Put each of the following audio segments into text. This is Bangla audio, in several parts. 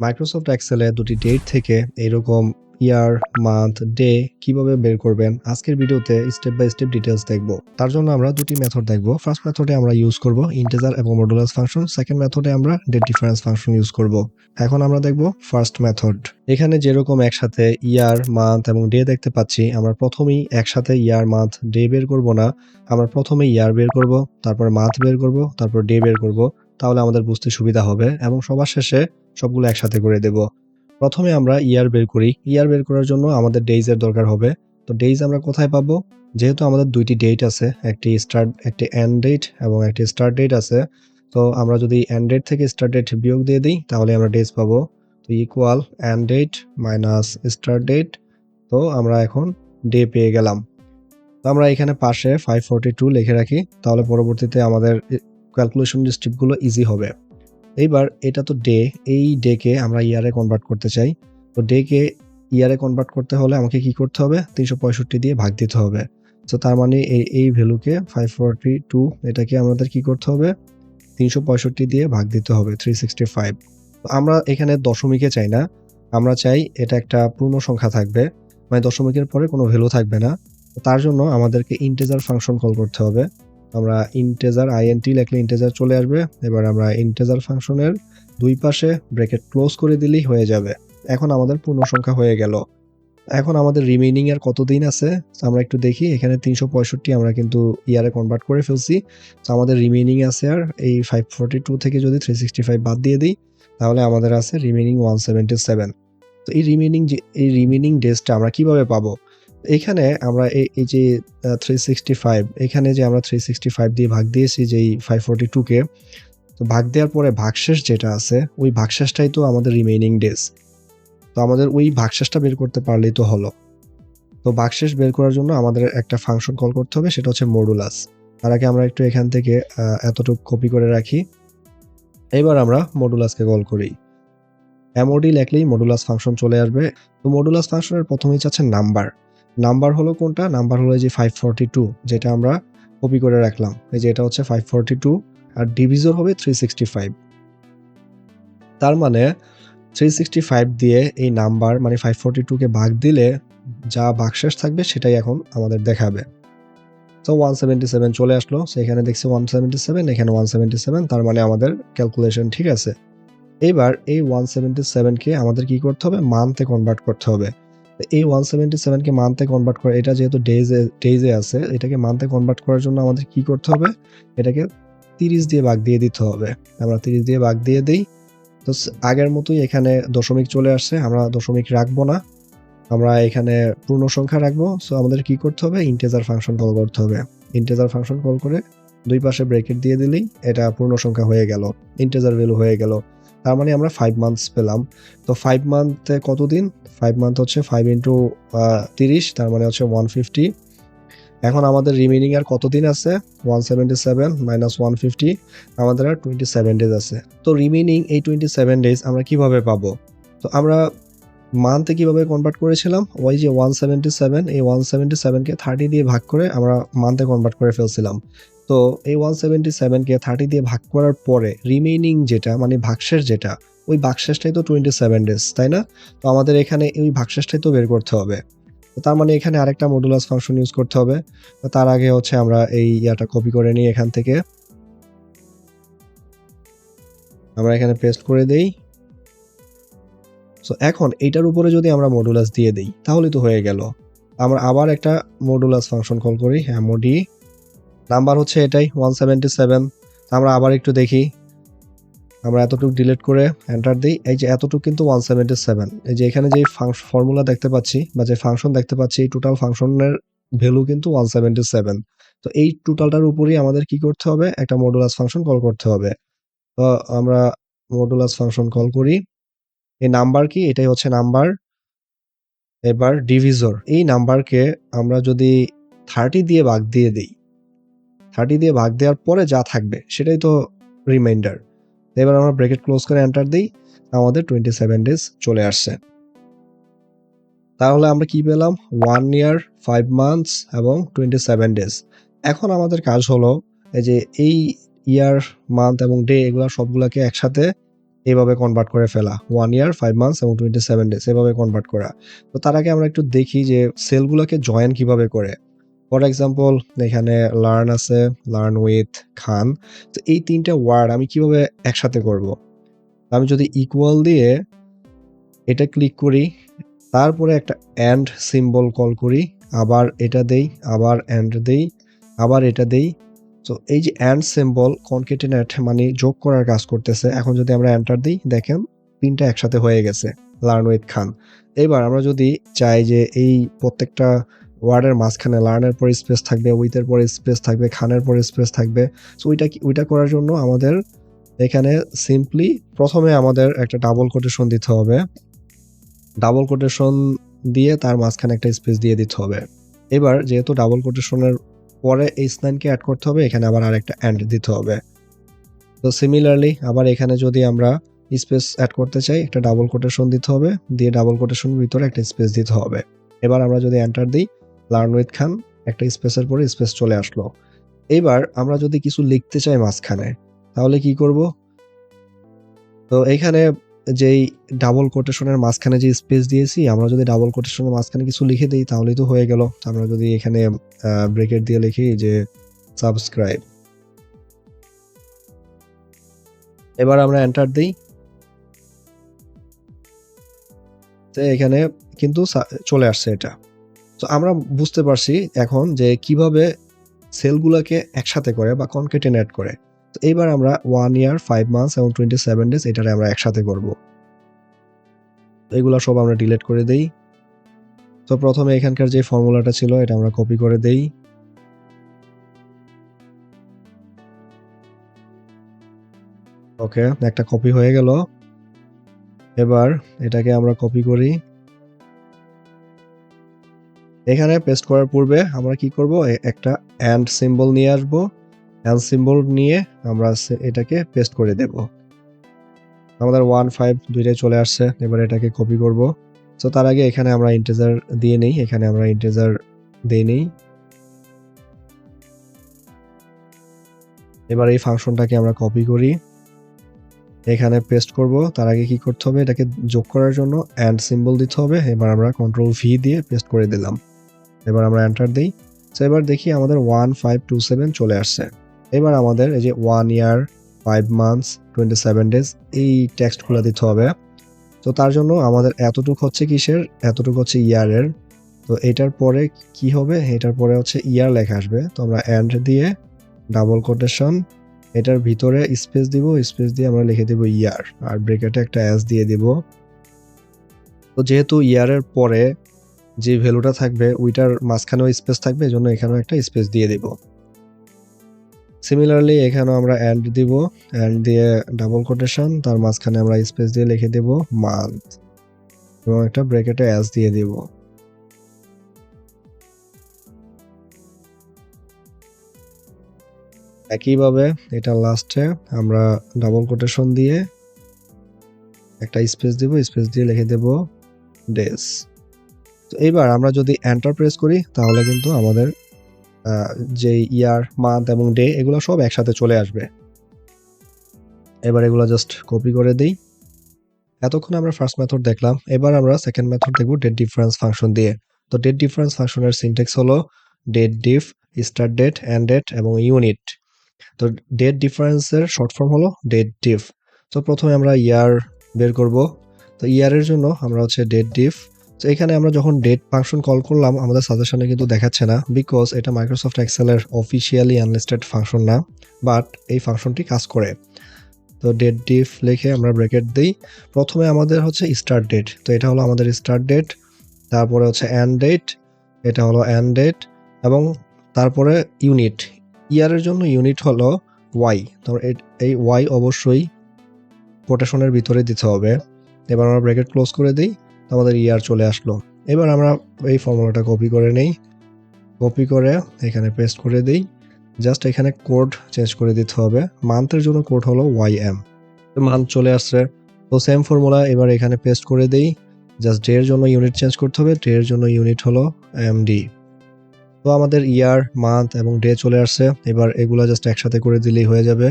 মাইক্রোসফট এক্সেলে দুটি ডেট থেকে এইরকম ইয়ার, মান্থ, ডে কিভাবে বের করবেন আজকের ভিডিওতে স্টেপ বাই স্টেপ ডিটেলস দেখব। তার জন্য আমরা দুটি মেথড দেখব। ফার্স্ট মেথডে আমরা ইউজ করব ইন্টিজার এবং মডুলাস ফাংশন, সেকেন্ড মেথডে আমরা ডেট ডিফারেন্স ফাংশন ইউজ করব। এখন আমরা দেখব ফার্স্ট মেথড। এখানে যেরকম একসাথে ইয়ার, মান্থ এবং ডে দেখতে পাচ্ছি, আমরা প্রথমেই একসাথে ইয়ার, মান্থ, ডে বের করব না। আমরা প্রথমে ইয়ার বের করব, তারপর মান্থ বের করব, তারপর ডে বের করব। তাহলে আমাদের বুঝতে সুবিধা হবে এবং সবার শেষে সবগুলো একসাথে করে দেব। প্রথমে আমরা ইয়ার বের করি। ইয়ার বের করার জন্য আমাদের ডেইজ এর দরকার হবে। তো ডেইজ আমরা কোথায় পাবো? যেহেতু আমাদের দুইটি ডেট আছে, একটি এন্ড ডেট এবং একটি স্টার্ট ডেট আছে। তো আমরা যদি এন্ড ডেট থেকে স্টার্ট ডেট বিয়োগ দিয়ে দিই তাহলে আমরা ডেজ পাবো। তো equal end date minus start date. তো আমরা এখন ডে পেয়ে গেলাম। তো আমরা এখানে পাশে 542 লিখে রাখি, তাহলে পরবর্তীতে আমাদের ক্যালকুলেশন স্টেপগুলো ইজি হবে। এইবার এটা তো ডে, এই ডেকে আমরা ইয়ারে কনভার্ট করতে চাই। তো ডেকে ইয়ারে কনভার্ট করতে হলে আমাকে কি করতে হবে? 365 দিয়ে ভাগ দিতে হবে। তো তার মানে এই ভ্যালুকে 542 এটাকে আমাদের কি করতে হবে? 365 দিয়ে ভাগ দিতে হবে 365। তো আমরা এখানে দশমিকে চাই না, আমরা চাই এটা একটা পূর্ণ সংখ্যা থাকবে, মানে দশমিকের পরে কোনো ভ্যালু থাকবে না। তার জন্য আমাদেরকে ইন্টিজার ফাংশন কল করতে হবে। আমরা ইন্টিজার আইএনটি লিখলে ইন্টিজার চলে আসবে। এবার আমরা ইন্টিজার ফাংশনের দুই পাশে ব্র্যাকেট ক্লোজ করে দিলেই হয়ে যাবে। এখন আমাদের পূর্ণ সংখ্যা হয়ে গেল। এখন আমাদের রিমেইনিং এর কতদিন আছে আমরা একটু দেখি। এখানে 365 আমরা কিন্তু ইয়ারে কনভার্ট করে ফেলছি। তো আমাদের রিমেইনিং আছে আর এই 542 থেকে যদি 365 বাদ দিয়ে দিই তাহলে আমাদের আছে রিমেইনিং 177। তো এই রিমেইনিং ডেজটা আমরা কিভাবে পাবো? এখানে আমরা এই যে 365, এখানে যে আমরা 365 দিয়ে ভাগ দিয়েছি যে এই 542 কে, তো ভাগ দেওয়ার পরে ভাগশেষ যেটা আছে ওই ভাগশেষটাই তো আমাদের রিমেইনিং ডেজ। তো আমাদের ওই ভাগশেষটা বের করতে পারলেই তো হলো। তো ভাগশেষ বের করার জন্য আমাদের একটা ফাংশন কল করতে হবে, সেটা হচ্ছে মডুলাস। তার আগে আমরা একটু এখান থেকে এতটুকু কপি করে রাখি। এবার আমরা মডুলাসকে কল করি। এমওডি লিখলেই মডুলাস ফাংশন চলে আসবে। তো মডুলাস ফাংশনের প্রথমেই চাচ্ছে নাম্বার। নাম্বার হলো কোনটা? নাম্বার হলো এই যে 542, যেটা আমরা কপি করে রাখলাম। এই যে এটা হচ্ছে 542 আর ডিভিজর হবে 365। তার মানে 365 দিয়ে এই নাম্বার মানে 542 কে ভাগ দিলে যা ভাগশেষ থাকবে সেটাই এখন আমাদের দেখাবে। তো 177 চলে আসলো। সেখানে দেখছি 177, এখানে 177, তার মানে আমাদের ক্যালকুলেশন ঠিক আছে। এবার এই 177 কে আমাদের কি করতে হবে? মান্থে কনভার্ট করতে হবে। এই 177 কে মান্থে কনভার্ট করে, এটা যেহেতু ডেজে আছে, এটাকে মান্থে কনভার্ট করার জন্য আমাদের কি করতে হবে? এটাকে 30 দিয়ে ভাগ দিয়ে দিতে হবে। আমরা 30 দিয়ে ভাগ দিয়ে দিই। তো আগের মতোই এখানে দশমিক চলে আসছে, আমরা দশমিক রাখবো না, আমরা এখানে পূর্ণ সংখ্যা রাখবো। সো আমাদের কি করতে হবে? ইন্টিজার ফাংশন কল করতে হবে। ইন্টিজার ফাংশন কল করে দুই পাশে ব্র্যাকেট দিয়ে দিলেই এটা পূর্ণ সংখ্যা হয়ে গেল, ইন্টিজার ভ্যালু হয়ে গেল। তার মানে আমরা 5 মান্থস পেলাম। তো 5 মান্থে কতদিন? 5 মান্থ হচ্ছে 5 ইন্টু 30, তার মানে হচ্ছে 150। এখন আমাদের রিমেইনিং আর কতদিন আছে? 177 মাইনাস 150, আমাদের আর 27 ডেজ আছে। তো রিমেইনিং এই 27 ডেজ আমরা কিভাবে পাবো? তো আমরা মান্থে কিভাবে কনভার্ট করেছিলাম? ওই যে 177, এই 177 কে 30 দিয়ে ভাগ করে আমরা মান্থে কনভার্ট করে ফেলছিলাম। তো এই 177 কে 30 দিয়ে ভাগ করার পরে রিমেইনিং যেটা মানে ভাগশেষ যেটা, ওই ভাগশেষটাই তো 27 ডেজ, তাই না? তো আমাদের এখানে ওই ভাগশেষটাই তো বের করতে হবে। তো তার মানে এখানে আরেকটা মডুলাস ফাংশন ইউজ করতে হবে। তো তার আগে হচ্ছে আমরা এই ইয়াটা কপি করে নিই, এখান থেকে আমরা এখানে পেস্ট করে দেই। সো এখন এইটার উপরে যদি আমরা মডুলাস দিয়ে দিই তাহলে তো হয়ে গেল। আমরা আবার একটা মডুলাস ফাংশন কল করি। এমওডি নাম্বার হচ্ছে এটাই 177। আমরা আবার একটু দেখি, আমরা এতটুকু ডিলিট করে এন্টার দিই। এই যে এতটুকু কিন্তু 177, এই যে এখানে যে ফর্মুলা দেখতে পাচ্ছি বা যে ফাংশন দেখতে পাচ্ছি, এই টোটাল ফাংশনের ভ্যালু কিন্তু 177। তো এই টোটালটার উপরেই আমাদের কি করতে হবে? একটা মডুলাস ফাংশন কল করতে হবে। তো আমরা মডুলাস ফাংশন কল করি। এই নাম্বার কি? এটাই হচ্ছে নাম্বার। এবার ডিভিজর, এই নাম্বারকে আমরা যদি 30 দিয়ে ভাগ দিয়ে দিই, 30 দিয়ে ভাগ দেওয়ার পরে যা থাকবে সেটাই তো রিমাইন্ডার। এবার আমরা ব্র্যাকেট ক্লোজ করে এন্টার দিই, আমাদের 27 ডেজ চলে আসছে। তাহলে আমরা কি পেলাম? 1 ইয়ার, 5 মান্থস এবং 27 ডেজ। এখন আমাদের কাজ হলো এই যে এই ইয়ার, মান্থ এবং ডে এগুলা সবগুলাকে একসাথে এভাবে কনভার্ট করে ফেলা 1 ইয়ার 5 মান্থস এবং 27 ডেজ এভাবে কনভার্ট করা। তো তার আগে আমরা একটু দেখি যে সেলগুলোকে জয়েন কিভাবে করে। ফর এক্সাম্পল এখানে লার্ন আছে, লার্ন উইথ খান। তো এই 3টা ওয়ার্ড আমি কিভাবে একসাথে করব? আমি যদি ইকুয়াল দিয়ে এটা ক্লিক করি, তারপরে একটা অ্যান্ড সিম্বল কল করি, আবার এটা দেই, আবার অ্যান্ড দেই, আবার এটা দেই। তো এই যে অ্যান্ড সিম্বল কনকেটিনেট মানে যোগ করার কাজ করতেছে। এখন যদি আমরা এন্টার দিই, দেখেন 3টা একসাথে হয়ে গেছে, লার্ন উইথ খান। এবার আমরা যদি চাই যে এই প্রত্যেকটা ওয়ার্ডের মাঝখানে লার্নের পরে স্পেস থাকবে, উইথের পরে স্পেস থাকবে, খানের পরে স্পেস থাকবে। সো ওইটা করার জন্য আমাদের এখানে সিম্পলি প্রথমে আমাদের একটা ডাবল কোটেশন দিতে হবে। ডাবল কোটেশন দিয়ে তার মাঝখানে একটা স্পেস দিয়ে দিতে হবে। এবার যেহেতু ডাবল কোটেশনের পরে h9 কে অ্যাড করতে হবে, এখানে আবার আরেকটা অ্যান্ড দিতে হবে। তো সিমিলারলি আবার এখানে যদি আমরা স্পেস অ্যাড করতে চাই, একটা ডাবল কোটেশন দিতে হবে, দিয়ে ডাবল কোটেশনের ভিতরে একটা স্পেস দিতে হবে। এবার আমরা যদি এন্টার দিই, লার্ন উইথ খান, একটা স্পেসের পরে স্পেস চলে আসলো। এবার আমরা যদি কিছু লিখতে চাই মাঝখানে, তাহলে কি করব? তো এইখানে যেই ডাবল কোটেশনের মাঝখানে যে স্পেস দিয়েছি, আমরা যদি ডাবল কোটেশনের মাঝখানে কিছু লিখে দিই তাহলেই তো হয়ে গেল। আমরা যদি এখানে ব্রেকেট দিয়ে লিখি যে সাবস্ক্রাইব, এবার আমরা এন্টার দিই, তো এখানে কিন্তু চলে আসছে এটা। তো আমরা বুঝতে পারছি এখন যে কিভাবে সেলগুলোকে একসাথে করে বা কনকেটিনেট করে। তো এইবার আমরা 1 ইয়ার 5 মান্থস এবং 27 ডেজ এটারে আমরা একসাথে করব। এগুলা সব আমরা ডিলিট করে দেই। তো প্রথমে এখানকার যে ফর্মুলাটা ছিল এটা আমরা কপি করে দেই। ওকে, একটা কপি হয়ে গেল। এবার এটাকে আমরা কপি করি। এখানে পেস্ট করার পূর্বে আমরা কি করব, একটা অ্যান্ড সিম্বল নিয়ে আসব। অ্যান্ড সিম্বল নিয়ে আমরা এটাকে পেস্ট করে দেব। আমাদের 1 5 দুইটাই চলে আসছে। এবার এটাকে কপি করব। তো তার আগে এখানে আমরা ইন্টিজার দিয়ে নেই, এখানে আমরা ইন্টিজার দিয়ে নেই। এবার এই ফাংশনটাকে আমরা কপি করি, এখানে পেস্ট করব। তার আগে কি করতে হবে, এটাকে যোগ করার জন্য অ্যান্ড সিম্বল দিতে হবে। এবার আমরা কন্ট্রোল ভি দিয়ে পেস্ট করে দিলাম। এবার আমরা এন্টার দিই। তো এবার দেখি আমাদের 1527 চলে আসছে। এবার আমাদের এই যে 1 ইয়ার 5 মান্থস 27 ডেজ এই টেক্সটগুলো দিতে হবে। তো তার জন্য আমাদের এতটুকু হচ্ছে কিসের, এতটুকু হচ্ছে ইয়ারের। তো এটার পরে কি হবে, এটার পরে হচ্ছে ইয়ার লেখা আসবে। তো আমরা এন্ড দিয়ে ডাবল কোটেশন, এটার ভিতরে স্পেস দিব, স্পেস দিয়ে আমরা লিখে দিব ইয়ার, আর ব্রেকেটে একটা এস দিয়ে দিব। তো যেহেতু ইয়ারের পরে যে ভ্যালুটা থাকবে ওইটার মাঝখানেও স্পেস থাকবে, এজন্য এখানেও একটা স্পেস দিয়ে দিব। সিমিলারলি এখানেও আমরা এন্ড দিব, এন্ড দিয়ে ডাবল কোটেশন, তার মাঝখানে আমরা স্পেস দিয়ে লিখে দেব মান্থ এবং একটা ব্র্যাকেটে এস দিয়ে দিব। একইভাবে এটা লাস্টে আমরা ডাবল কোটেশন দিয়ে একটা স্পেস দিব, স্পেস দিয়ে লিখে দেব ডেজ। তো এইবার আমরা যদি এন্টার প্রেস করি তাহলে কিন্তু আমাদের যে ইয়ার, মান্থ এবং ডে এগুলো সব একসাথে চলে আসবে। এবার এগুলো জাস্ট কপি করে দিই। এতক্ষণ আমরা ফার্স্ট মেথড দেখলাম, এবার আমরা সেকেন্ড মেথড দেখব ডেট ডিফারেন্স ফাংশন দিয়ে। তো ডেট ডিফারেন্স ফাংশনের সিনট্যাক্স হলো date diff, start date, end date এবং ইউনিট। তো ডেট ডিফারেন্সের শর্ট ফর্ম হলো ডেট ডিফ। তো প্রথমে আমরা ইয়ার বের করব। তো ইয়ারের জন্য আমরা হচ্ছে ডেট ডিফ। তো এখানে আমরা যখন ডেট ফাংশন কল করলাম আমাদের সাজেশনে কিন্তু দেখাচ্ছে না, বিকজ এটা মাইক্রোসফট এক্সেলের অফিসিয়ালি আনলিস্টেড ফাংশন না, বাট এই ফাংশনটি কাজ করে। তো ডেট ডিফ লিখে আমরা ব্র্যাকেট দিই। প্রথমে আমাদের হচ্ছে স্টার্ট ডেট, তো এটা হলো আমাদের স্টার্ট ডেট। তারপরে হচ্ছে এন্ড ডেট, এটা হলো এন্ড ডেট, এবং তারপরে ইউনিট। ইয়ারের জন্য ইউনিট হলো ওয়াই। তো এই ওয়াই অবশ্যই কোটেশনের ভিতরে দিতে হবে। এবার আমরা ব্র্যাকেট ক্লোজ করে দিই, আমাদের ইয়ার চলে আসলো। এবার আমরা এই ফর্মুলাটা কপি করে নেই, কপি করে এখানে পেস্ট করে দিই। জাস্ট এখানে কোড চেঞ্জ করে দিতে হবে। মান্থের জন্য কোড হলো YM, মান্থ চলে আসছে। তো সেম ফর্মুলা এবার এখানে পেস্ট করে দেই। জাস্ট ডে এর জন্য ইউনিট চেঞ্জ করতে হবে, ডে এর জন্য ইউনিট হলো MD। তো আমাদের ইয়ার, মান্থ এবং ডে চলে আসছে। এবার এগুলা জাস্ট একসাথে করে দিলেই হয়ে যাবে।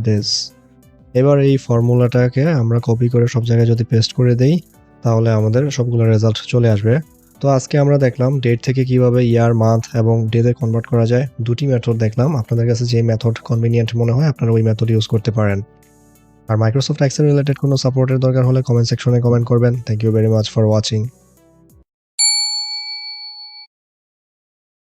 দিস। এবার এই ফর্মুলাটাকে আমরা কপি করে সব জায়গায় যদি পেস্ট করে দেই তাহলে আমাদের সবগুলো রেজাল্ট চলে আসবে। তো আজকে আমরা দেখলাম ডেট থেকে কিভাবে ইয়ার, মান্থ এবং ডেতে কনভার্ট করা যায়। দুটি মেথড দেখলাম, আপনাদের কাছে যে মেথড কনভিনিয়েন্ট মনে হয় আপনারা ওই মেথড ইউজ করতে পারেন। আর মাইক্রোসফট এক্সেল রিলেটেড কোনো সাপোর্টের দরকার হলে কমেন্ট সেকশনে কমেন্ট করবেন। Thank you very much for watching.